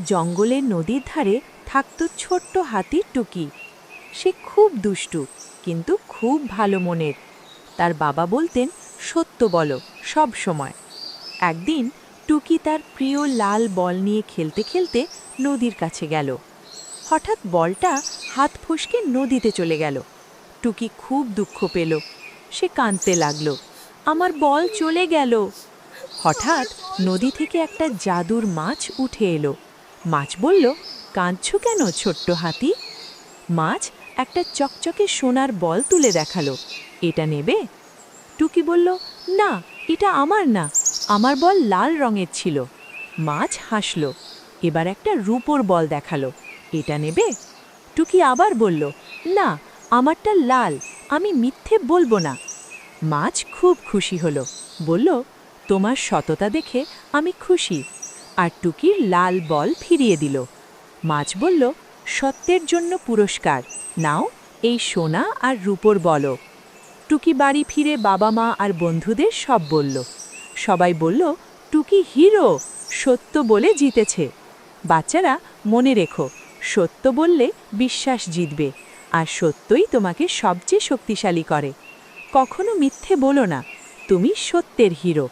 জঙ্গলের নদীর ধারে থাকত ছোট্ট হাতি টুকি। সে খুব দুষ্টু, কিন্তু খুব ভালো মনের। তার বাবা বলতেন, সত্য বলো সব সময়। একদিন টুকি তার প্রিয় লাল বল নিয়ে খেলতে খেলতে নদীর কাছে গেল। হঠাৎ বলটা হাত ফসকে নদীতে চলে গেল। টুকি খুব দুঃখ পেল। সে কাঁদতে লাগল, আমার বল চলে গেল। হঠাৎ নদী থেকে একটা জাদুর মাছ উঠে এলো। মাছ বলল, কাঁদছো কেন ছোট্ট হাতি? মাছ একটা চকচকে সোনার বল তুলে দেখালো। এটা নেবে? টুকি বলল, না, এটা আমার না, আমার বল লাল রঙের ছিল। মাছ হাসল। এবার একটা রূপোর বল দেখালো। এটা নেবে? টুকি আবার বলল, না, আমারটা লাল, আমি মিথ্যে বলবো না। মাছ খুব খুশি হলো, বলল, তোমার সততা দেখে আমি খুশি। আর টুকির লাল বল ফিরিয়ে দিল। মাছ বলল, সত্যের জন্য পুরস্কার নাও, এই সোনা আর রূপোর বল। টুকি বাড়ি ফিরে বাবা মা আর বন্ধুদের সব বলল। সবাই বলল, টুকি হিরো, সত্য বলে জিতেছে। বাচ্চারা, মনে রেখো, সত্য বললে বিশ্বাস জিতবে, আর সত্যই তোমাকে সবচেয়ে শক্তিশালী করে। কখনো মিথ্যে বলো না, তুমি সত্যের হিরো।